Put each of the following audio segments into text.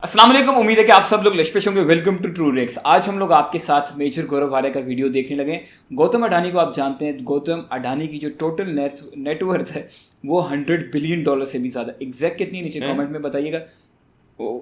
अस्सलाम वालेकुम, उम्मीद है कि आप सब लोग लशपेश होंगे। Welcome to true rex. आज हम लोग आपके साथ मेजर गौरव आर्य का वीडियो देखने लगे। गौतम अडानी को आप जानते हैं। गौतम अडानी की जो टोटल नेटवर्थ है वो $100 बिलियन से भी ज़्यादा। एग्जैक्ट कितनी नीचे कमेंट में बताइएगा।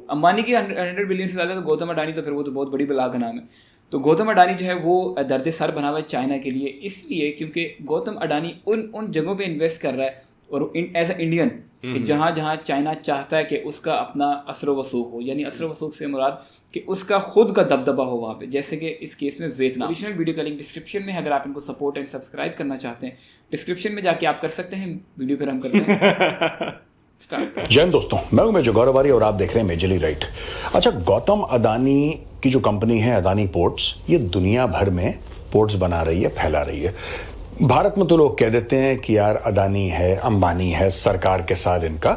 अंबानी की 100 बिलियन से ज़्यादा, तो गौतम अडानी तो फिर वो तो बहुत बड़ी बला का नाम है। तो गौतम अडानी जो है वो दर्द सर बना हुआ है चाइना के लिए, इसलिए क्योंकि गौतम अडानी उन जगहों पे इन्वेस्ट कर रहा है और एज अ इंडियन कि जहाँ जहाँ चाइना चाहता है कि उसका अपना असर वसूख हो, यानी असर वसूख से मुराद कि उसका खुद का दबदबा हो वहाँ पे, जैसे कि इस केस में वियतनाम। ओरिजिनल वीडियो का लिंक डिस्क्रिप्शन में है, अगर आप इनको सपोर्ट एंड सब्सक्राइब करना चाहते हैं डिस्क्रिप्शन में जाके आप कर सकते हैं। वीडियो फिर हम करते हैं। जय हिंद दोस्तों, मैं हूं मेजर गौरव आर्य और आप देख रहे हैं मेजरली राइट। अच्छा, गौतम अदानी की जो कंपनी है अदानी पोर्ट्स, ये दुनिया भर में पोर्ट्स बना रही है, फैला रही है। भारत में तो लोग कह देते हैं कि यार अदानी है, अंबानी है, सरकार के साथ इनका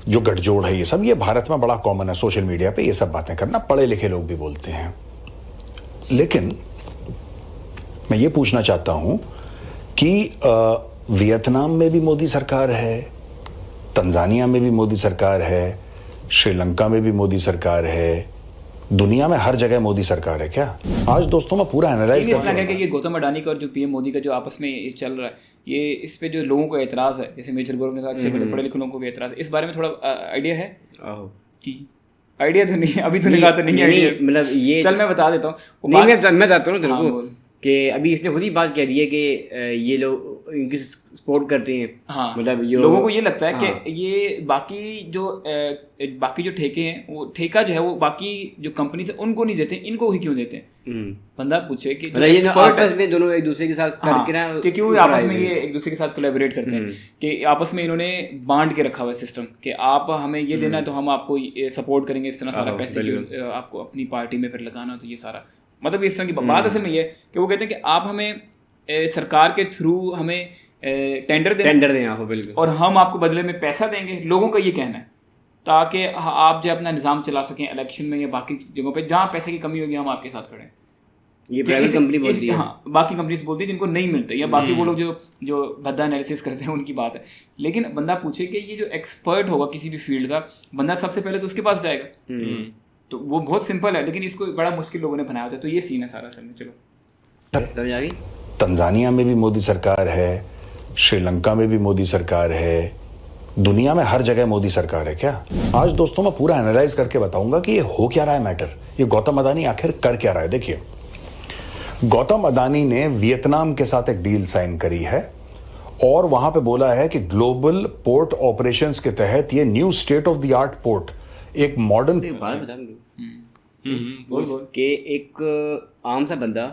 जो गठजोड़ है, ये सब ये भारत में बड़ा कॉमन है। सोशल मीडिया पे ये सब बातें करना पढ़े लिखे लोग भी बोलते हैं। लेकिन मैं ये पूछना चाहता हूं कि वियतनाम में भी मोदी सरकार है, तंजानिया में भी मोदी सरकार है, श्रीलंका में भी मोदी सरकार है, दुनिया में हर जगह मोदी सरकार है क्या? आज दोस्तों मैं पूरा एनालाइज करके ये गौतम अडानी का और जो पीएम मोदी का जो आपस में ये चल रहा है, ये इस पे जो लोगों को एतराज है, जैसे मेजर गौरव ने कहा अच्छे बड़े पढ़े लिखे लोगों को भी एतराज है, इस बारे में थोड़ा आइडिया है कि आइडिया तो नहीं है अभी, तो निकाह तो नहीं आइडिया, मतलब ये चल मैं बता देता हूँ। मैं बताता हूँ तेरे को कि अभी इसने खुद ही बात कह दी है कि ये लोग इनकी सपोर्ट करते हैं। हाँ, मतलब लोगों को ये लगता है कि ये बाकी जो ठेके हैं, वो ठेका जो है वो बाकी जो कंपनी से उनको नहीं देते, इनको ही क्यों देते हैं। बंदा पूछे कि ये आपस में दोनों एक दूसरे के साथ करके ना, कि क्यों आपस में ये एक दूसरे के साथ कोलैबोरेट करते हैं, कि आपस में इन्होंने बांट के रखा हुआ है सिस्टम कि आप हमें ये देना है तो हम आपको सपोर्ट करेंगे, इस तरह सारा पैसे आपको अपनी पार्टी में फिर लगाना, तो ये सारा मतलब इस तरह की बात असल में ये कि वो कहते हैं कि आप हमें सरकार के थ्रू हमें टेंडर दें आपको, बिल्कुल, और हम आपको बदले में पैसा देंगे। लोगों का ये कहना है ताकि आप जो अपना निज़ाम चला सकें इलेक्शन में या बाकी जगहों पे जहाँ पैसे की कमी होगी, हम आपके साथ खड़े हैं। ये प्राइवेट कंपनी बोलती है। हाँ, बाकी कंपनीज बोलती है जिनको नहीं मिलते, या बाकी वो लोग जो भद्दा एनालिसिस करते हैं उनकी बात है। लेकिन बंदा पूछे कि ये जो एक्सपर्ट होगा किसी भी फील्ड का, बंदा सबसे पहले तो उसके पास जाएगा। तो वो बहुत सिंपल है, लेकिन इसको बड़ा मुश्किल लोगों ने बनाया होता है। तो ये सीन है सारा। असल में चलो समझ आ गई। तंजानिया में भी मोदी सरकार है, श्रीलंका में भी मोदी सरकार है, दुनिया में हर जगह मोदी सरकार है क्या? आज दोस्तों मैं पूरा एनालाइज करके बताऊंगा कि ये हो क्या रहा है मैटर, ये गौतम अदानी आखिर कर क्या रहा है। देखिए, गौतम अदानी ने वियतनाम के साथ एक डील साइन करी है और वहां पे बोला है कि ग्लोबल पोर्ट ऑपरेशंस के तहत ये new state of the art port, एक मॉडर्न कि एक आम सा बंदा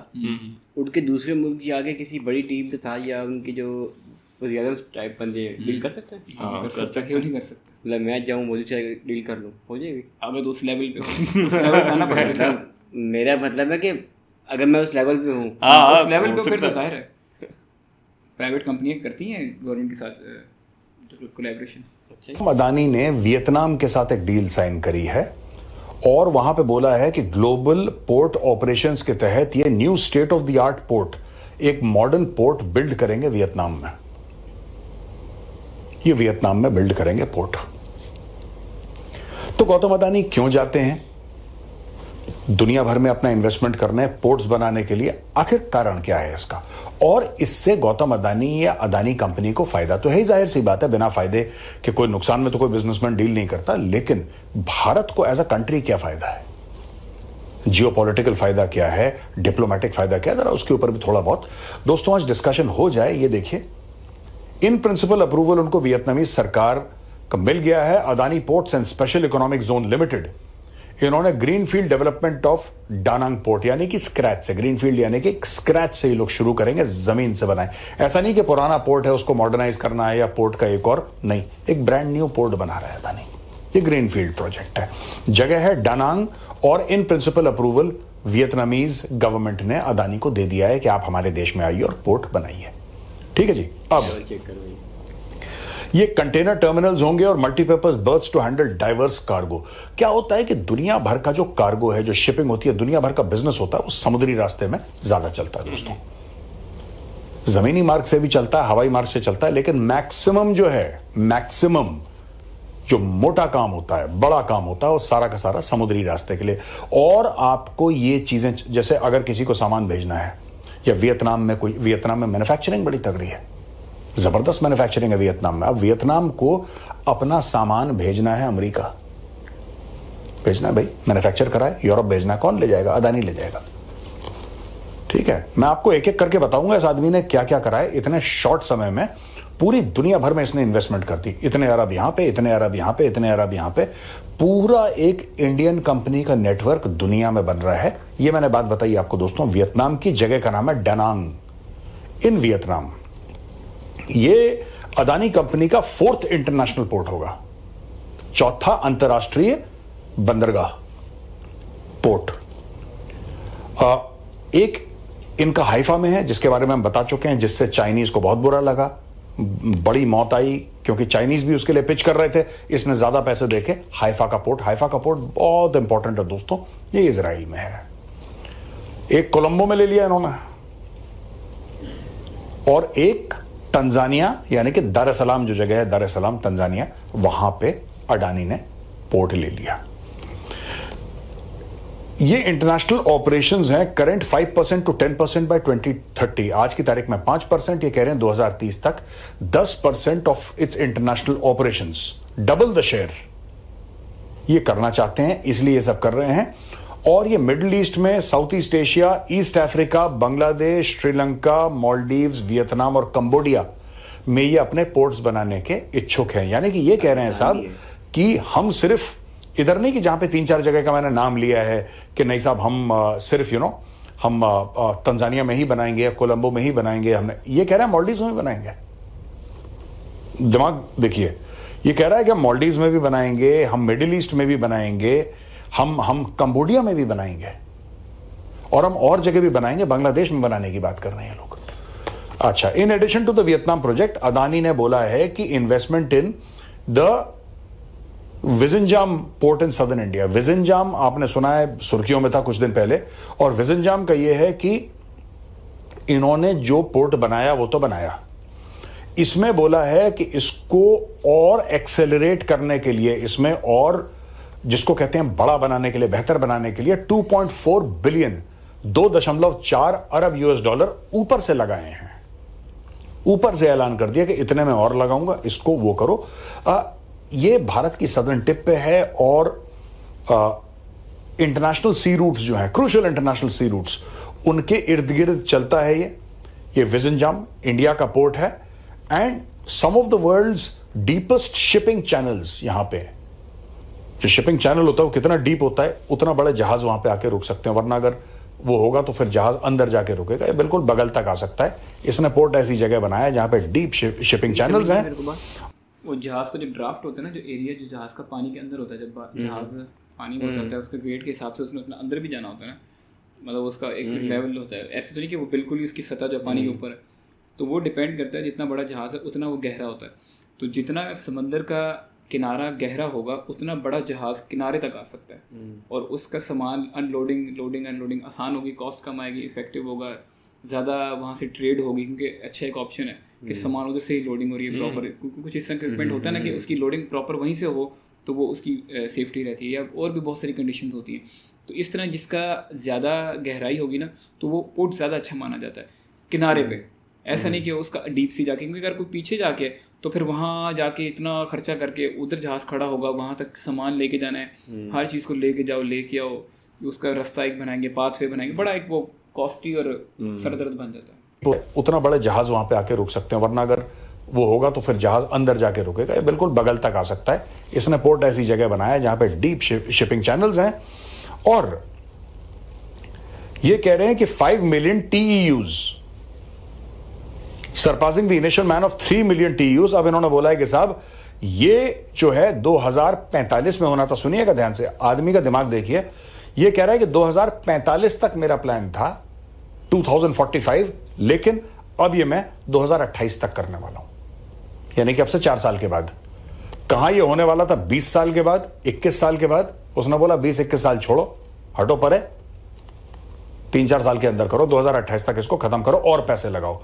उठ के दूसरे मुल्क की आगे किसी बड़ी टीम के साथ या उनके जो टाइप बंदे डील कर सकते हैं। हाँ, कर सकते, क्यों नहीं कर सकते? मतलब मैं जाऊँ मोदी से डील कर लूँ, हो जाएगी। अब तो उस लेवल पे उस लेवल पे आना पड़ेगा। मेरा मतलब है कि अगर मैं उस लेवल पे हूँ, उस लेवल पे फिर तो जाहिर है प्राइवेट कंपनियां करती हैं गवर्नमेंट के साथ कोलैबोरेशन। अदानी ने वियतनाम के साथ एक डील साइन करी है और वहां पे बोला है कि ग्लोबल पोर्ट ऑपरेशंस के तहत ये new state of the art port, एक मॉडर्न पोर्ट बिल्ड करेंगे वियतनाम में। ये वियतनाम में बिल्ड करेंगे पोर्ट। तो गौतम अदानी क्यों जाते हैं दुनिया भर में अपना इन्वेस्टमेंट करने, पोर्ट्स बनाने के लिए? आखिर कारण क्या है इसका? और इससे गौतम अदानी या अदानी कंपनी को फायदा तो है ही, जाहिर सी बात है, बिना फायदे के कोई नुकसान में तो कोई बिजनेसमैन डील नहीं करता। लेकिन भारत को एज अ कंट्री क्या फायदा है, जियोपॉलिटिकल फायदा क्या है, डिप्लोमेटिक फायदा क्या है, जरा उसके ऊपर भी थोड़ा बहुत दोस्तों आज डिस्कशन हो जाए। ये देखिए, इन प्रिंसिपल अप्रूवल उनको वियतनामी सरकार का मिल गया है। Adani ports and special economic zone limited, इन्होंने ग्रीनफील्ड डेवलपमेंट ऑफ डानांग पोर्ट, यानी कि स्क्रैच से, ग्रीनफील्ड यानी कि स्क्रैच से ये लोग शुरू करेंगे, जमीन से बनाए। ऐसा नहीं कि पुराना पोर्ट है उसको मॉडर्नाइज करना है या पोर्ट का एक और नहीं, एक ब्रांड न्यू पोर्ट बना रहा है अदानी। ये ग्रीनफील्ड प्रोजेक्ट है, जगह है डानांग, और in principle approval Vietnamese government ने अदानी को दे दिया है कि आप हमारे देश में आइए और पोर्ट बनाइए। ठीक है जी। अब ये कंटेनर टर्मिनल्स होंगे और multipurpose berths to handle diverse cargo. क्या होता है कि दुनिया भर का जो कार्गो है, जो शिपिंग होती है, दुनिया भर का बिजनेस होता है, वो समुद्री रास्ते में ज्यादा चलता है दोस्तों। जमीनी मार्ग से भी चलता है, हवाई मार्ग से चलता है, लेकिन मैक्सिमम जो है, मैक्सिमम जो मोटा काम होता है, बड़ा काम होता है, वो सारा का सारा समुद्री रास्ते के लिए। और आपको ये चीजें, जैसे अगर किसी को सामान भेजना है, या वियतनाम में मैन्युफैक्चरिंग बड़ी तगड़ी है, जबरदस्त मैन्युफैक्चरिंग है वियतनाम में। अब वियतनाम को अपना सामान भेजना है अमेरिका, भेजना है भाई, मैन्युफैक्चर कराए, यूरोप भेजना है, कौन ले जाएगा? अदानी ले जाएगा। ठीक है, मैं आपको एक एक करके बताऊंगा इस आदमी ने क्या क्या कराए। इतने शॉर्ट समय में पूरी दुनिया भर में इसने इन्वेस्टमेंट कर दी, इतने अरब यहां पे, इतने अरब यहां पे, इतने अरब यहां पे। पूरा एक इंडियन कंपनी का नेटवर्क दुनिया में बन रहा है। ये मैंने बात बताई आपको दोस्तों, वियतनाम की जगह का नाम है डनांग इन वियतनाम। ये अदानी कंपनी का 4th इंटरनेशनल पोर्ट होगा, 4था अंतरराष्ट्रीय बंदरगाह पोर्ट। एक इनका हाइफा में है, जिसके बारे में हम बता चुके हैं, जिससे चाइनीज को बहुत बुरा लगा, बड़ी मौत आई, क्योंकि चाइनीज भी उसके लिए पिच कर रहे थे। इसने ज्यादा पैसे देके हाइफा का पोर्ट बहुत इंपॉर्टेंट है दोस्तों, ये इजराइल में है। एक कोलंबो में ले लिया इन्होंने, और एक तंजानिया, यानी कि दार एस सलाम जो जगह है, दार एस सलाम तंजानिया, वहां पे अडानी ने पोर्ट ले लिया। ये इंटरनेशनल ऑपरेशंस हैं, करंट 5% to 10% बाय 2030। आज की तारीख में 5%, ये कह रहे हैं 2030 तक 10% of its international operations, double the share ये करना चाहते हैं, इसलिए ये सब कर रहे हैं। और ये मिडिल ईस्ट में, south east Asia, east Africa, Bangladesh, Sri Lanka, Maldives, Vietnam और कंबोडिया में ये अपने पोर्ट्स बनाने के इच्छुक हैं। यानी कि ये कह रहे हैं साहब कि हम सिर्फ इधर नहीं, कि जहां पे 3-4 जगह का मैंने नाम लिया है कि नहीं साहब हम सिर्फ हम तंजानिया में ही बनाएंगे या कोलंबो में ही बनाएंगे, हमने ये कह रहा है मालदीव्स में बनाएंगे। दिमाग देखिए, ये कह रहा है कि हम मालदीव्स में भी बनाएंगे, हम मिडिल ईस्ट में भी बनाएंगे, हम कंबोडिया में भी बनाएंगे, और हम और जगह भी बनाएंगे, बांग्लादेश में बनाने की बात कर रहे हैं लोग। अच्छा, in addition to the Vietnam project, Adani ने बोला है कि investment in the Vizhinjam port in southern India. Vizhinjam आपने सुना है, सुर्खियों में था कुछ दिन पहले, और विजिंजाम का यह है कि इन्होंने जो पोर्ट बनाया वो तो बनाया, इसमें बोला है कि इसको और एक्सेलरेट करने के लिए, इसमें और जिसको कहते हैं बड़ा बनाने के लिए, बेहतर बनाने के लिए 2.4 बिलियन, 2.4 अरब US$ ऊपर से लगाए हैं। ऊपर से ऐलान कर दिया कि इतने में और लगाऊंगा, इसको वो करो। ये भारत की सदर्न टिप पे है, और इंटरनेशनल सी रूट्स जो हैं, क्रूशियल इंटरनेशनल सी रूट्स, उनके इर्द गिर्द चलता है ये विजिंजाम इंडिया का पोर्ट है, and some of the world's deepest shipping channels. यहां पे जो शिपिंग चैनल होता है वो कितना डीप होता है, उतना बड़े जहाज वहां पे आके रुक सकते हैं, वरना अगर वो होगा तो फिर जहाज अंदर जाके रुकेगा, ये बिल्कुल बगल तक आ सकता है। इसने पोर्ट ऐसी जगह बनाया है जहां पे डीप शिपिंग चैनल्स हैं। वो जहाज का जो ड्राफ्ट होता है ना, जो एरिया जो जहाज का पानी के अंदर होता है, जब जहाज पानी में चलता है, उसके वेट के हिसाब से उसमें अपना अंदर भी जाना होता है ना, मतलब उसका एक लेवल होता है। ऐसे तो नहीं कि वो बिल्कुल ही उसकी सतह जो पानी के ऊपर है, तो वो डिपेंड करता है, जितना बड़ा जहाज है उतना वो गहरा होता है। तो जितना समंदर का किनारा गहरा होगा, उतना बड़ा जहाज किनारे तक आ सकता है, और उसका सामान अनलोडिंग आसान होगी, कॉस्ट कम आएगी, इफेक्टिव होगा, ज़्यादा वहाँ से ट्रेड होगी, क्योंकि अच्छा एक ऑप्शन है कि सामान उधर से ही लोडिंग हो रही है प्रॉपर। क्योंकि कुछ ऐसा इक्विपमेंट होता है ना कि उसकी लोडिंग प्रॉपर वहीं से हो, तो वो उसकी सेफ्टी रहती है, या और भी बहुत सारी कंडीशंस होती हैं। तो इस तरह जिसका ज़्यादा गहराई होगी ना, तो वो पोर्ट ज़्यादा अच्छा माना जाता है किनारे पे। ऐसा नहीं कि उसका डीप सी जाके, क्योंकि अगर कोई पीछे जाके तो फिर वहाँ जाके इतना खर्चा करके उधर जहाज़ खड़ा होगा, वहाँ तक सामान लेके जाना है, हर चीज़ को लेके आओ, उसका रास्ता एक बनाएंगे, पाथवे बनाएंगे, बड़ा एक वो कॉस्टली और सरदर्द बन जाता है। तो उतना बड़े जहाज वहां पे आके रुक सकते हैं, वरना अगर वो होगा तो फिर जहाज अंदर जाके रुकेगा, ये बिल्कुल बगल तक आ सकता है। इसने पोर्ट ऐसी जगह बनाया है जहां पे डीप शिपिंग चैनल्स हैं, और ये कह रहे हैं कि 5 million TEUs, surpassing the initial man of 3 million TEUs। अब इन्होंने बोला है कि साहब ये जो है 2045 में होना था। सुनिएगा ध्यान से, आदमी का दिमाग देखिए। ये कह रहा है कि 2045 तक मेरा प्लान था, 2045, लेकिन अब ये मैं 2028 तक करने वाला हूं, यानी कि अब से 4 साल के बाद। कहां ये होने वाला था? 20 साल के बाद, 21 साल के बाद। उसने बोला 20-21 साल छोड़ो, हटो परे, 3-4 साल के अंदर करो, 2028 तक इसको खत्म करो और पैसे लगाओ।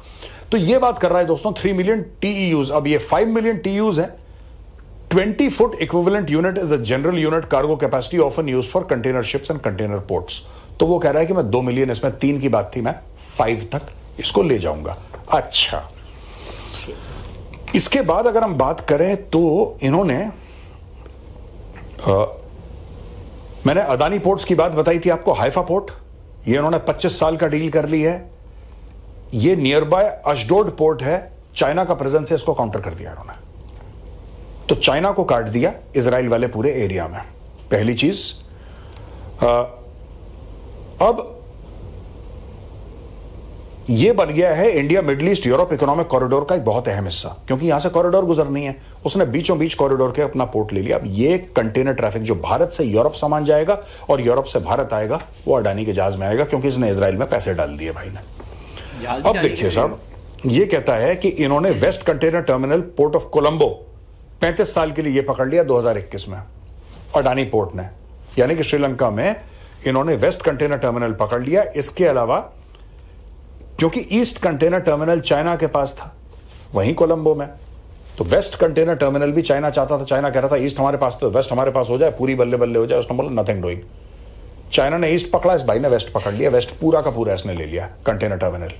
तो ये बात कर रहा है दोस्तों 3 मिलियन TEUs। अब ये 5 मिलियन TEUs है, 20 foot equivalent unit is a general unit cargo capacity often used for container ships and container ports. तो वो कह रहा है कि मैं 2 मिलियन, इसमें 3 की बात थी, मैं 5 तक इसको ले जाऊंगा। अच्छा, इसके बाद अगर हम बात करें तो इन्होंने मैंने अदानी पोर्ट्स की बात बताई थी आपको, हाइफा पोर्ट, ये इन्होंने 25 साल का डील कर ली है। ये नियर बाय अशडोड पोर्ट है, चाइना का प्रेजेंस है, इसको काउंटर कर दिया इन्होंने। तो चाइना को काट दिया इजराइल वाले पूरे एरिया में, पहली चीज। अब यह बन गया है India middle east Europe economic corridor का एक बहुत अहम हिस्सा, क्योंकि यहां से कॉरिडोर गुजरनी है। उसने बीचों बीच कॉरिडोर के अपना पोर्ट ले लिया। अब ये कंटेनर ट्रैफिक जो भारत से यूरोप सामान जाएगा और यूरोप से भारत आएगा, वो अडानी के जहाज में आएगा, क्योंकि इसने इजराइल में पैसे डाल दिए भाई ने। अब देखिए साहब, ये कहता है कि इन्होंने west container terminal port of Colombo 35 साल के लिए ये पकड़ लिया 2021 में अडानी पोर्ट ने, यानी कि श्रीलंका में इन्होंने वेस्ट कंटेनर टर्मिनल पकड़ लिया। इसके अलावा क्योंकि ईस्ट कंटेनर टर्मिनल चाइना के पास था वहीं कोलंबो में, तो वेस्ट कंटेनर टर्मिनल भी चाइना चाहता था। चाइना कह रहा था ईस्ट हमारे पास तो वेस्ट हमारे पास हो जाए, पूरी बल्ले बल्ले हो जाए। उसने बोला नथिंग डूइंग। चाइना ने ईस्ट पकड़ा, इस भाई ने वेस्ट पकड़ लिया। वेस्ट पूरा का पूरा इसने ले लिया कंटेनर टर्मिनल।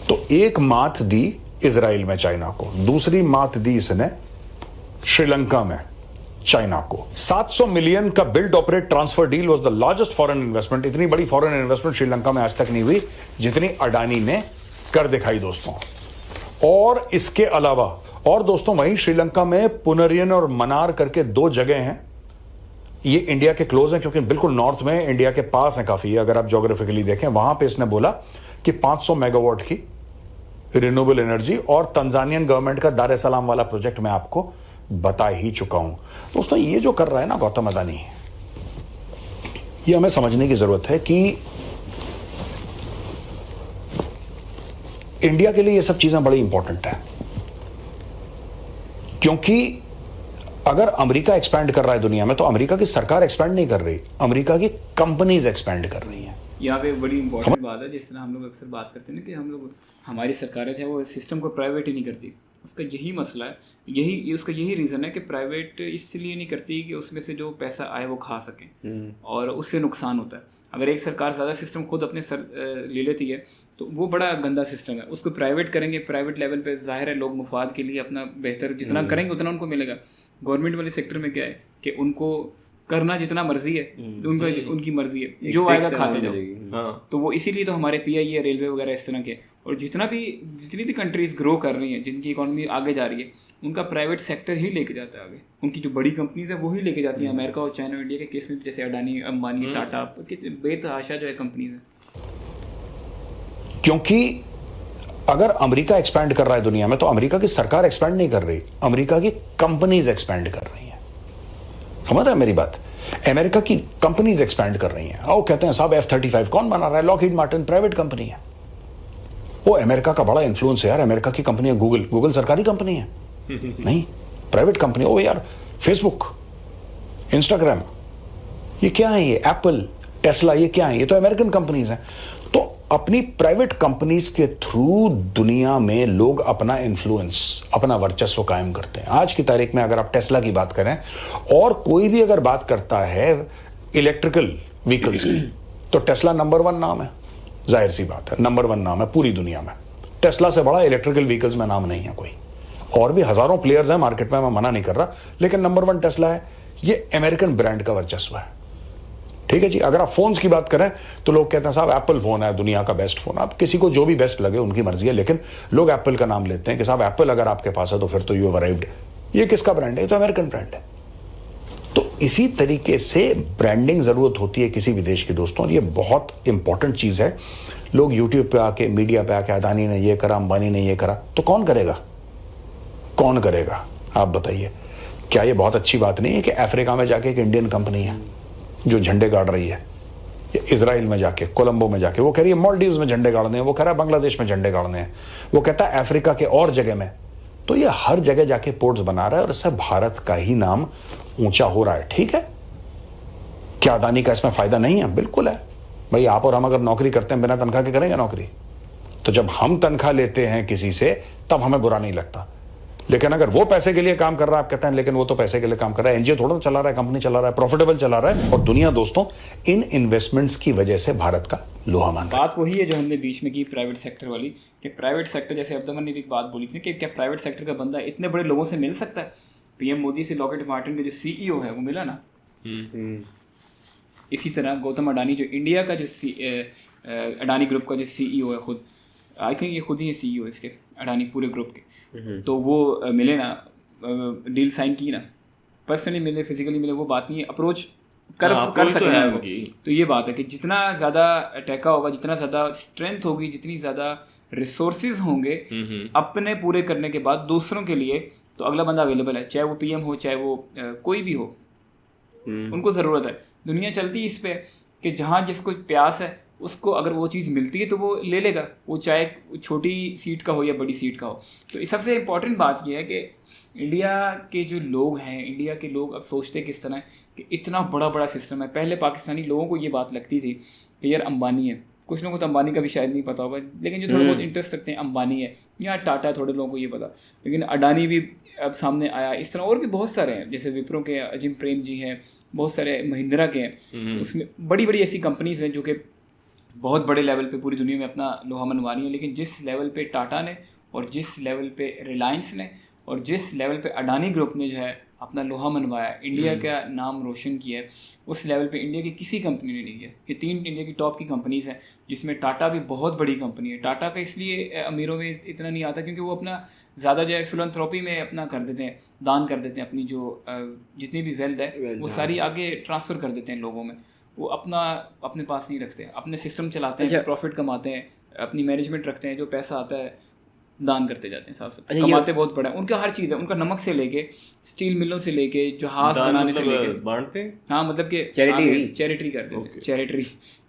तो एक मात दी इजराइल में चाइना को, दूसरी मात दी इसने श्रीलंका में चाइना को। 700 मिलियन का build operate transfer deal was the largest foreign investment. इतनी बड़ी फॉरेन इन्वेस्टमेंट श्रीलंका में आज तक नहीं हुई जितनी अडानी ने कर दिखाई दोस्तों। और इसके अलावा और दोस्तों, वहीं श्रीलंका में पुनरियन और मनार करके 2 जगह हैं। ये इंडिया के क्लोज हैं, क्योंकि बिल्कुल नॉर्थ में, इंडिया के पास है काफी, अगर आप ज्योग्राफिकली देखें। वहां पे इसने बोला कि 500 मेगावाट की रिन्यूएबल एनर्जी, और तंजानियन गवर्नमेंट का दार सलाम वाला प्रोजेक्ट मैं आपको बता ही चुका हूं। दोस्तों, ये जो कर रहा है ना गौतम अदानी, ये हमें समझने की जरूरत है कि इंडिया के लिए ये सब चीजें बड़ी इंपॉर्टेंट है। क्योंकि अगर अमेरिका एक्सपैंड कर रहा है दुनिया में, तो अमेरिका की सरकार एक्सपैंड नहीं कर रही, अमेरिका की कंपनीज एक्सपैंड कर रही हैं। यहाँ पे बड़ी इंपॉर्टेंट बात है, जिस तरह हम लोग अक्सर बात करते हैं ना कि हम लोग, हमारी सरकारें है वो सिस्टम को प्राइवेट ही नहीं करती। उसका यही मसला है, उसका यही रीज़न है कि प्राइवेट इसलिए नहीं करती कि उसमें से जो पैसा आए वो खा सकें, और उससे नुकसान होता है। अगर एक सरकार ज़्यादा सिस्टम खुद अपने सर ले लेती है तो वो बड़ा गंदा सिस्टम है। उसको प्राइवेट करेंगे, प्राइवेट लेवल पे जाहिर है लोग मुफाद के लिए अपना बेहतर जितना करेंगे उतना उनको मिलेगा। गवर्नमेंट वाले सेक्टर में क्या है कि उनको करना जितना मर्जी है, उनकी मर्जी है, जो आएगा खाते जाओ। हाँ। तो वो इसीलिए तो हमारे PIE रेलवे वगैरह इस तरह के, और जितनी भी कंट्रीज ग्रो कर रही हैं, जिनकी इकोनॉमी आगे जा रही है, उनका प्राइवेट सेक्टर ही लेके जाता है आगे। उनकी जो बड़ी कंपनीज है वो ही लेके जाती हैं। अमेरिका और चाइना, इंडिया के केस में जैसे अडानी, अंबानी, टाटा, बेतहाशा जो है कंपनीज है। क्योंकि अगर अमेरिका एक्सपैंड कर रहा है दुनिया में, तो अमेरिका की सरकार एक्सपैंड नहीं कर रही, अमेरिका की कंपनीज एक्सपैंड कर रही हैं। समझ रहे हैं मेरी बात? अमेरिका की कंपनीज एक्सपैंड कर रही हैं। वो कहते हैं साहब F-35 कौन बना रहा है? लॉकहीड मार्टिन प्राइवेट कंपनी है। वो अमेरिका का बड़ा इन्फ्लुएंस है यार। अमेरिका की कंपनी है गूगल सरकारी कंपनी है नहीं, प्राइवेट कंपनी। ओ यार, फेसबुक, इंस्टाग्राम, ये क्या है? ये एप्पल, टेस्ला, ये क्या है? ये तो अमेरिकन कंपनीज हैं। तो अपनी प्राइवेट कंपनीज के थ्रू दुनिया में लोग अपना इन्फ्लुएंस, अपना वर्चस्व कायम करते हैं। आज की तारीख में अगर आप टेस्ला की बात करें, और कोई भी अगर बात करता है इलेक्ट्रिकल व्हीकल्स की, तो टेस्ला नंबर 1 नाम है। जाहिर सी बात है, नंबर 1 नाम है पूरी दुनिया में। टेस्ला से बड़ा इलेक्ट्रिकल व्हीकल्स में नाम नहीं है कोई। और भी हजारों प्लेयर्स हैं मार्केट में, मैं मना नहीं कर रहा, लेकिन नंबर 1 टेस्ला है। ये अमेरिकन ब्रांड का वर्चस्व है। ठीक है जी। अगर आप फोन्स की बात करें तो लोग कहते हैं साहब एप्पल फोन है दुनिया का बेस्ट फोन। अब किसी को जो भी बेस्ट लगे उनकी मर्जी है, लेकिन लोग एप्पल का नाम लेते हैं कि साहब एप्पल अगर आपके पास है तो फिर तो यू हैव अराइव्ड। ये किसका ब्रांड है? ये तो अमेरिकन ब्रांड है। तो इसी तरीके से ब्रांडिंग जरूरत होती है किसी भी देश की दोस्तों, और ये बहुत इंपॉर्टेंट चीज है। लोग यूट्यूब पे आके, मीडिया पे आके अदानी ने ये करा, अंबानी ने ये करा, तो कौन करेगा? कौन करेगा? आप बताइए। क्या ये बहुत अच्छी बात नहीं है कि अफ्रीका में जाके एक इंडियन कंपनी है जो झंडे गाड़ रही है, इजराइल में जाके, कोलंबो में जाके, वो कह रही है मालदीव्स में झंडे गाड़ने हैं, वो कह रहा है बांग्लादेश में झंडे गाड़ने हैं, वो कहता है अफ्रीका के और जगह में। तो ये हर जगह जाके पोर्ट्स बना रहा है, और इससे भारत का ही नाम ऊंचा हो रहा है। ठीक है, क्या अदानी का इसमें फायदा नहीं है? बिल्कुल है भाई। आप और हम अगर नौकरी करते हैं बिना तनख्वाह के, करेंगे नौकरी? तो जब हम तनख्वाह लेते हैं किसी से तब हमें बुरा नहीं लगता, लेकिन अगर वो पैसे के लिए काम कर रहा है, आप कहते हैं लेकिन वो तो पैसे के लिए काम कर रहा है, एनजीओ थोड़ा चला रहा है, कंपनी चला रहा है, प्रॉफिटेबल चला रहा है। और दुनिया दोस्तों इन इन्वेस्टमेंट्स की वजह से भारत का लोहा मान रहा है। बात वही है जो हमने बीच में की प्राइवेट सेक्टर वाली, कि प्राइवेट सेक्टर, जैसे अब्दुल ने भी एक बात बोली थी कि क्या प्राइवेट सेक्टर का बंदा इतने बड़े लोगों से मिल सकता है? पीएम मोदी से लॉकहीड मार्टिन के जो सीईओ है वो मिला ना। इसी तरह गौतम अडानी जो इंडिया का जो अडानी ग्रुप का जो सीईओ है, खुद आई थिंक ये खुद ही सीईओ है इसके अडानी पूरे ग्रुप के, तो वो मिले ना, डील साइन की ना, पर्सनली मिले, फिजिकली मिले, वो बात नहीं है, अप्रोच कर सके ना वो। तो ये बात है कि जितना ज़्यादा टैका होगा, जितना ज़्यादा स्ट्रेंथ होगी, जितनी ज़्यादा रिसोर्सेज होंगे अपने पूरे करने के बाद दूसरों के लिए, तो अगला बंदा अवेलेबल है, चाहे वो पीएम हो, चाहे वो कोई भी हो, उनको ज़रूरत है। दुनिया चलती इस पे कि जहाँ जिसको प्यास है उसको अगर वो चीज़ मिलती है तो वो ले लेगा, वो चाहे छोटी सीट का हो या बड़ी सीट का हो। तो इस सबसे इम्पॉर्टेंट बात यह है कि इंडिया के जो लोग हैं, इंडिया के लोग अब सोचते किस तरह कि इतना बड़ा बड़ा सिस्टम है। पहले पाकिस्तानी लोगों को ये बात लगती थी कि यार अंबानी है, कुछ लोगों को तो अंबानी का भी शायद नहीं पता होगा, लेकिन जो थोड़ा बहुत इंटरेस्ट रखते हैं अंबानी है या टाटा, थोड़े लोगों को ये पता, लेकिन अडानी भी अब सामने आया। इस तरह और भी बहुत सारे हैं, जैसे विप्रो के अजिम प्रेम जी हैं, बहुत सारे महिंद्रा के हैं, उसमें बड़ी बड़ी ऐसी कंपनीज हैं जो कि बहुत बड़े लेवल पे पूरी दुनिया में अपना लोहा मनवा रही है। लेकिन जिस लेवल पे टाटा ने और जिस लेवल पे रिलायंस ने और जिस लेवल पे अडानी ग्रुप ने जो है अपना लोहा मनवाया, इंडिया का नाम रोशन किया है, उस लेवल पे इंडिया की किसी कंपनी ने नहीं किया। ये 3 इंडिया की टॉप की कंपनीज़ हैं, जिसमें टाटा भी बहुत बड़ी कंपनी है। टाटा का इसलिए अमीरों में इतना नहीं आता क्योंकि वो अपना ज़्यादा जो है फिलैंथ्रोपी में अपना कर देते हैं, दान कर देते हैं, अपनी जो जितनी भी वेल्थ है वो सारी आगे ट्रांसफ़र कर देते हैं लोगों में। वो अपने पास नहीं रखते, अपने सिस्टम चलाते हैं, प्रॉफिट कमाते हैं, अपनी मैनेजमेंट रखते हैं, जो पैसा आता है दान करते जाते हैं, साथ साथ कमाते बहुत बड़ा है। उनका हर चीज़ है, उनका नमक से लेके स्टील मिलों से लेके जहाज बनाने से लेके बांटते हैं। हाँ, मतलब कि चैरिटी कर देते हैं,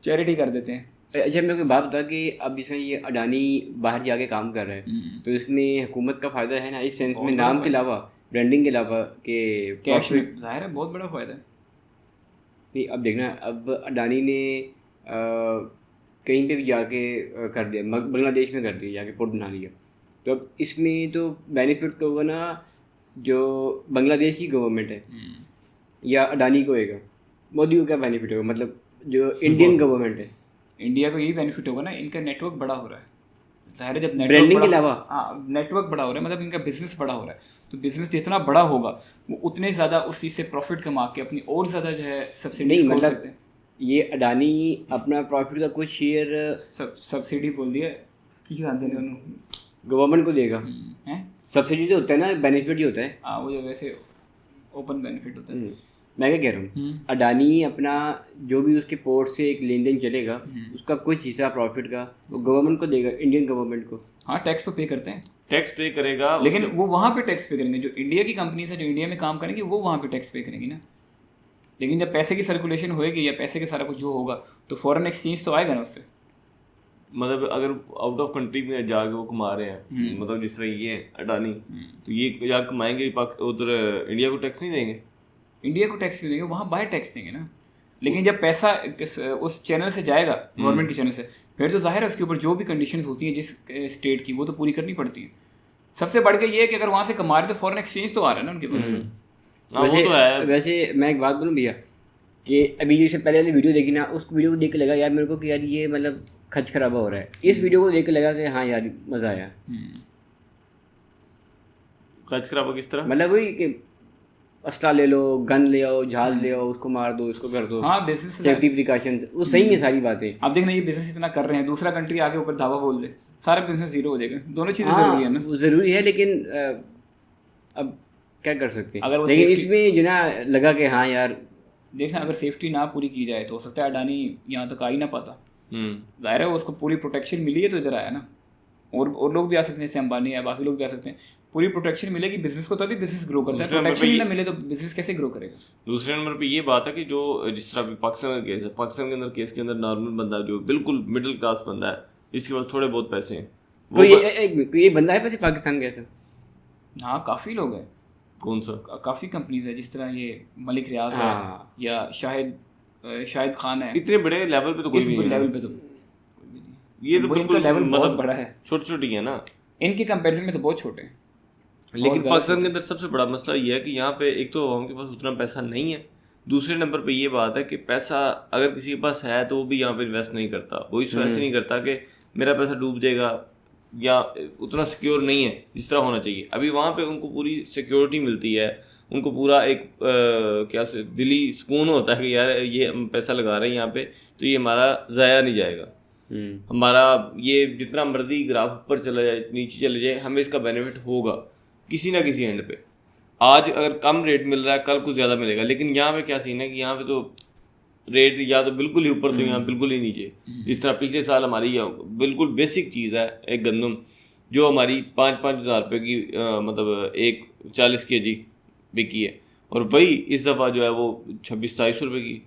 चैरिटी कर देते हैं। अच्छा, मेरे को बात बता कि अब जिसमें ये अडानी बाहर जाके काम कर रहे हैं, तो इसमें हुकूमत का फ़ायदा है ना, इस सेंस में नाम के अलावा, ब्रांडिंग के अलावा, कि कैश में ज़ाहिर है बहुत बड़ा फ़ायदा है। नहीं, अब देखना, अब अडानी ने कहीं पे भी जाके कर दिया, बांग्लादेश में कर दिया, जाके पोर्ट बना लिया, तो अब इसमें तो बेनिफिट तो होगा ना जो बांग्लादेश की गवर्नमेंट है या अडानी को होगा, मोदी को क्या बेनिफिट होगा? मतलब जो इंडियन गवर्नमेंट है, इंडिया को यही बेनिफिट होगा ना, इनका नेटवर्क बड़ा हो रहा है, ज़ाहिर है। जब ब्रांडिंग के अलावा नेटवर्क बड़ा हो रहा है, मतलब इनका बिजनेस बड़ा हो रहा है, तो बिजनेस जितना बड़ा होगा वो उतने ज़्यादा उस चीज़ से प्रॉफिट कमा के अपनी और ज़्यादा जो है सब्सिडी कर सकते हैं। ये अडानी अपना प्रॉफिट का कुछ शेयर सब्सिडी बोल दिया कि गवर्नमेंट को देगा। सब्सिडी तो होता है ना, बेनिफिट ही होता है। हाँ, वो जो वैसे ओपन बेनिफिट होता है। मैं क्या कह रहा हूँ, अडानी अपना जो भी उसके पोर्ट से एक लेन देन चलेगा, उसका कुछ हिस्सा प्रॉफिट का वो गवर्नमेंट को देगा, इंडियन गवर्नमेंट को। हाँ, टैक्स तो पे करते हैं, टैक्स पे करेगा, लेकिन वो वहाँ पे टैक्स पे करेंगे। जो इंडिया की कंपनीज है, जो इंडिया में काम करेंगी, वो वहाँ पे टैक्स पे करेंगी ना। लेकिन जब पैसे की सर्कुलेशन होएगी या पैसे के सारा कुछ जो होगा, तो फॉरेन एक्सचेंज तो आएगा ना उससे। मतलब अगर आउट ऑफ कंट्री में जाके वो कमा रहे हैं, मतलब जिस तरह ये अडानी, तो ये जाके कमाएंगे, उधर इंडिया को टैक्स नहीं देंगे। इंडिया को टैक्स क्यों देंगे? वहाँ बाहर टैक्स देंगे ना। लेकिन जब पैसा उस चैनल से जाएगा, गवर्नमेंट के चैनल से, फिर तो जाहिर है उसके ऊपर जो भी कंडीशंस होती हैं जिस स्टेट की, वो तो पूरी करनी पड़ती है। सबसे बढ़ के ये है कि अगर वहाँ से कमा रहे तो फॉरेन एक्सचेंज तो आ रहा है ना उनके पास। वो तो है। वैसे मैं एक बात बोलूँ भैया, कि अभी जैसे पहले वाली वीडियो देखी ना, उस वीडियो को देख के लगा यार मेरे को कि यार ये मतलब खच खराबा हो रहा है। इस वीडियो को देख के लगा कि हाँ यार मज़ा आया। खच खराबा किस तरह? मतलब वही कि अस्ट्रा ले लो, गन ले आओ, जहाज ले आओ, उसको मार दो, इसको कर दो। हाँ, बिजनेस सेफ्टी प्रिकॉशन वो सही है सारी बातें। आप देखना, ये बिजनेस इतना कर रहे हैं, दूसरा कंट्री आके ऊपर धावा बोल दे, सारा बिजनेस जीरो हो जाएगा। दोनों चीज़ें जरूरी है ना। ज़रूरी है, लेकिन अब क्या कर सकते हैं। अगर लेकिन इसमें जो ना लगा कि हाँ यार, देखना अगर सेफ्टी ना पूरी की जाए तो हो सकता है अडानी यहाँ तक आ ही ना पाता। जाहिर है उसको पूरी प्रोटेक्शन मिली है तो इधर आया ना। और लोग भी आ सकते हैं, जैसे अंबानी है, बाकी लोग भी आ सकते हैं। पूरी प्रोटेक्शन मिलेगी बिजनेस को, तभी बिजनेस ग्रो करता है। प्रोटेक्शन ही ना मिले तो बिजनेस कैसे ग्रो करेगा? दूसरे नंबर पे ये बात है कि जो जिस तरह पाकिस्तान का केस है, पाकिस्तान के अंदर केस के अंदर नॉर्मल बंदा जो बिल्कुल मिडिल क्लास बंदा है, इसके पास थोड़े बहुत पैसे हैं, कोई बंदा है पैसे पाकिस्तान के? हाँ, काफ़ी लोग हैं। कौन सा? काफ़ी कंपनीज है, जिस तरह ये मलिक रियाज है या शाहिद खान है। इतने बड़े लेवल पे तो कोई नहीं है। लेवल पे तो ये तो इनका लेवल बहुत बड़ा है। छोटी छोटी है ना, इनके कंपैरिजन में तो बहुत छोटे हैं। लेकिन पाकिस्तान के अंदर सबसे बड़ा मसला ये है कि यहाँ पे एक तो आवाम के पास उतना पैसा नहीं है, दूसरे नंबर पे ये बात है कि पैसा अगर किसी के पास है तो वो भी यहाँ पे इन्वेस्ट नहीं करता, वो इस वजह से नहीं करता कि मेरा पैसा डूब जाएगा या उतना सिक्योर नहीं है जिस तरह होना चाहिए। अभी वहाँ पे उनको पूरी सिक्योरिटी मिलती है, उनको पूरा एक क्या से दिली सुकून होता है कि यार ये हम पैसा लगा रहे हैं यहाँ पे तो ये हमारा ज़ाया नहीं जाएगा, हमारा ये जितना मर्जी ग्राफ ऊपर चला जाए नीचे चले जाए हमें इसका बेनिफिट होगा किसी ना किसी एंड पे। आज अगर कम रेट मिल रहा है कल कुछ ज़्यादा मिलेगा, लेकिन यहाँ पे क्या सीन है कि यहाँ पे तो रेट या तो बिल्कुल ही ऊपर तो यहाँ बिल्कुल ही नीचे। जिस तरह पिछले साल हमारी बिल्कुल बेसिक चीज़ है एक गंदम जो हमारी 5-5 हज़ार रुपये की मतलब एक 40 kg बिकी है, और वही इस दफ़ा जो है वो 26-27 रुपये की,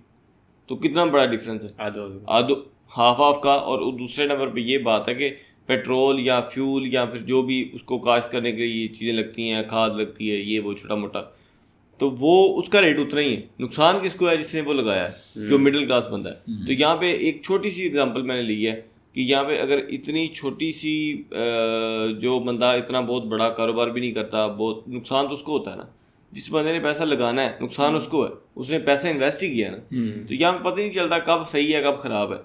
तो कितना बड़ा डिफरेंस है, आधो हाफ का। और दूसरे नंबर पे ये बात है कि पेट्रोल या फ्यूल या फिर जो भी उसको काश्त करने के लिए चीज़ें लगती हैं, खाद लगती है, ये वो छोटा मोटा, तो वो उसका रेट उतना ही है। नुकसान किसको है? जिसने वो लगाया है, जो मिडिल क्लास बंदा है। तो यहाँ पे एक छोटी सी एग्जांपल मैंने ली है कि यहाँ पे अगर इतनी छोटी सी जो बंदा इतना बहुत बड़ा कारोबार भी नहीं करता, बहुत नुकसान तो उसको होता है ना। जिस बंदे ने पैसा लगाना है नुकसान उसको है, उसने पैसा इन्वेस्ट ही किया ना। तो यहाँ पे पता ही नहीं चलता कब सही है कब खराब है।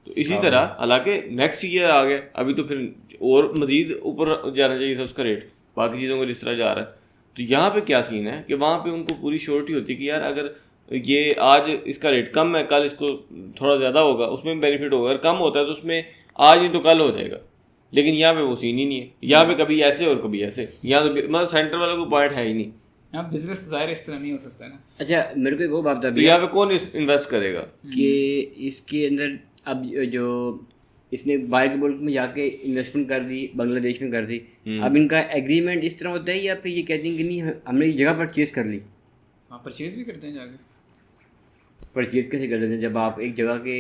तो इसी तरह हालांकि नेक्स्ट ईयर आ गया, अभी तो फिर और मजीद ऊपर जाना चाहिए था उसका रेट, बाकी चीज़ों को जिस तरह जा रहा है। तो यहाँ पे क्या सीन है कि वहाँ पे उनको पूरी श्योरिटी होती है कि यार अगर ये आज इसका रेट कम है कल इसको थोड़ा ज़्यादा होगा, उसमें बेनिफिट होगा। अगर कम होता है तो उसमें आज नहीं तो कल हो जाएगा। लेकिन यहाँ पे वो सीन ही नहीं है, यहाँ पे कभी ऐसे और कभी ऐसे, यहाँ तो मतलब सेंटर वाले को पॉइंट है ही नहीं। हाँ, बिजनेस ज़ाहिर इस तरह नहीं हो सकता ना। अच्छा, मेरे को एक और बात बता तो यहाँ पे कौन इन्वेस्ट करेगा कि इसके अंदर अब जो इसने बाहर के मुल्क में जाके इन्वेस्टमेंट कर दी, बांग्लादेश में कर दी, अब इनका एग्रीमेंट इस तरह होता है या फिर ये कहते हैं कि नहीं हमने ये जगह परचेज कर ली? हाँ, परचेज भी करते हैं जाके। परचेज कैसे कर देते हैं जब आप एक जगह के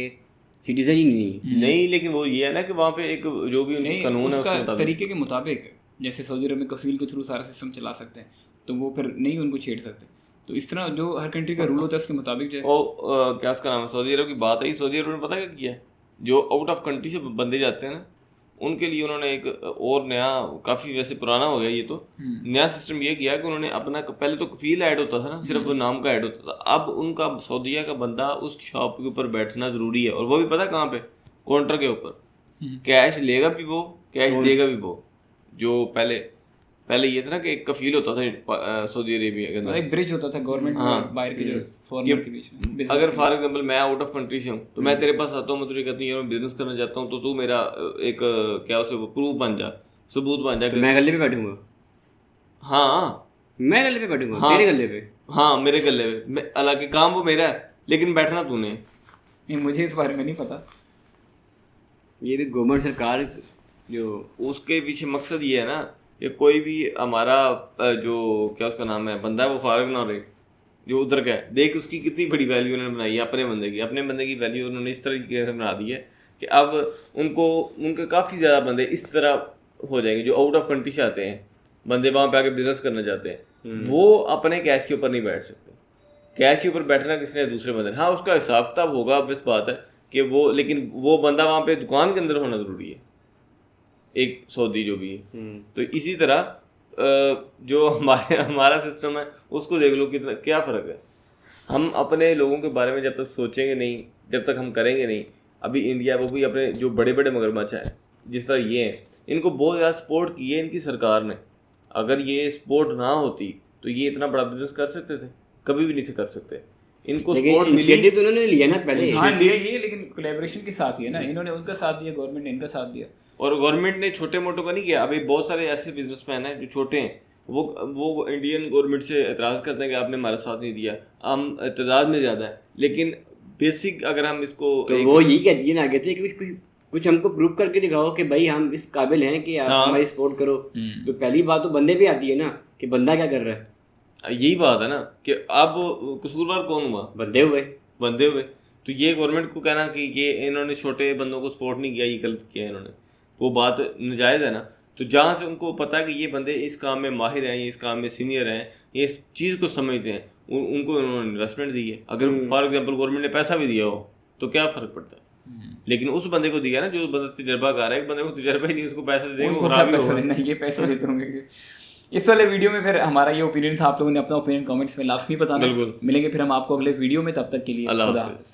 सिटीजन ही नहीं, लेकिन वो ये है ना कि वहाँ पे एक जो भी कानून है उसका तरीके के मुताबिक, जैसे सऊदी अरब में कफील के थ्रू सारा सिस्टम चला सकते हैं, तो वो फिर नहीं उनको छेड़ सकते। तो इस तरह जो हर कंट्री का रूल होता है उसके मुताबिक जो है। क्या उसका नाम है, सऊदी अरब की बात है। सऊदी अरब ने पता क्या किया है, जो आउट ऑफ कंट्री से बंदे जाते हैं ना उनके लिए उन्होंने एक और नया, काफ़ी वैसे पुराना हो गया ये तो, नया सिस्टम ये किया कि उन्होंने अपना, पहले तो कफील ऐड होता था ना, सिर्फ वो नाम का ऐड होता था। अब उनका सऊदीया का बंदा उस शॉप के ऊपर बैठना ज़रूरी है, और वो भी पता कहाँ पे, काउंटर के ऊपर। कैश लेगा भी वो, कैश देगा भी वो। जो पहले ये था ना कि एक कफील होता था सऊदी अरेबिया के अंदर, एक ब्रिज होता था गवर्नमेंट और बाहर के जो फॉरेनर के बीच में। अगर फॉर एग्जांपल मैं आउट ऑफ कंट्री से हूँ तो मैं तेरे पास आता हूँ, मैं तुझे कहती हूँ मैं बिजनेस करना चाहता हूँ, तो तू मेरा एक क्या उसे प्रूफ बन जा, सबूत बन जा। मैं गले पे बैठूंगा? हाँ, मैं गले पे बैठूंगा? तेरे गले पे? हाँ, मेरे गले पे। हालांकि काम वो मेरा है लेकिन बैठना तूने। मुझे इस बारे में नहीं पता। ये भी गवर्नमेंट सरकार जो उसके पीछे मकसद ये है ना कि कोई भी हमारा जो क्या उसका नाम है बंदा है वो फारग ना रहे, जो उधर का है। देख उसकी कितनी बड़ी वैल्यू उन्होंने बनाई है अपने बंदे की वैल्यू उन्होंने इस तरीके से बना दी है कि अब उनके काफ़ी ज़्यादा बंदे इस तरह हो जाएंगे जो आउट ऑफ कंट्री से आते हैं, बंदे वहाँ पे आके बिजनेस करना चाहते हैं, वो अपने कैश के ऊपर नहीं बैठ सकते। कैश के ऊपर बैठना किसने? दूसरे बंदे। हाँ, उसका हिसाब किताब होगा, बस बात है कि वो, लेकिन वो बंदा वहाँ पे दुकान के अंदर होना ज़रूरी है, एक सऊदी जो भी है। तो इसी तरह जो हमारा सिस्टम है उसको देख लो कितना क्या फ़र्क है। हम अपने लोगों के बारे में जब तक सोचेंगे नहीं, जब तक हम करेंगे नहीं। अभी इंडिया वो भी अपने जो बड़े बड़े मगरमच्छ हैं जिस तरह ये हैं, इनको बहुत ज़्यादा सपोर्ट की है इनकी सरकार ने। अगर ये सपोर्ट ना होती तो ये इतना बड़ा बिजनेस कर सकते थे? कभी भी नहीं थे कर सकते। इनको सपोर्ट मिली तो उन्होंने लिया ना पहले। हाँ, लिया ये, लेकिन कोलैबोरेशन के साथ ही है ना। इन्होंने उनका साथ दिया, गवर्नमेंट ने इनका साथ दिया, और गवर्नमेंट ने छोटे मोटों का नहीं किया। अभी बहुत सारे ऐसे बिजनेसमैन हैं जो छोटे हैं, वो इंडियन गवर्नमेंट से एतराज़ करते हैं कि आपने हमारा साथ नहीं दिया, हम तादाद में ज़्यादा है। लेकिन बेसिक अगर हम इसको तो वो यही कहती है ना आगे थे कि कुछ हमको प्रूव करके दिखाओ कि भाई हम इस काबिल हैं कि आप हमारी सपोर्ट करो। तो पहली बात तो बंदे पे आती है ना कि बंदा क्या कर रहा है। यही बात है ना कि अब कसूरवार कौन हुआ? बंदे हुए। तो ये गवर्नमेंट को कहना कि ये इन्होंने छोटे बंदों को सपोर्ट नहीं किया, ये गलत किया इन्होंने, वो बात नाजायज़ है ना। तो जहाँ से उनको पता है कि ये बंदे इस काम में माहिर हैं, ये इस काम में सीनियर हैं, ये इस चीज़ को समझते हैं, उनको उन्होंने इन्वेस्टमेंट दी है। अगर फॉर एग्जांपल गवर्नमेंट ने पैसा भी दिया हो तो क्या फ़र्क पड़ता है? लेकिन उस बंदे को दिया ना जो बंदा तजर्बा कर रहा है। एक बंदे को तजर्बा ही नहीं, उसको पैसा दे देंगे, ये पैसा देते होंगे। इस वाले वीडियो में फिर हमारा ये ओपिनियन था, आप लोगों ने अपना ओपिनियन कमेंट्स में लाजमी बताना। बिल्कुल। मिलेंगे फिर हम आपको अगले वीडियो में, तब तक के लिए अल्लाह खुदा हाफिज़।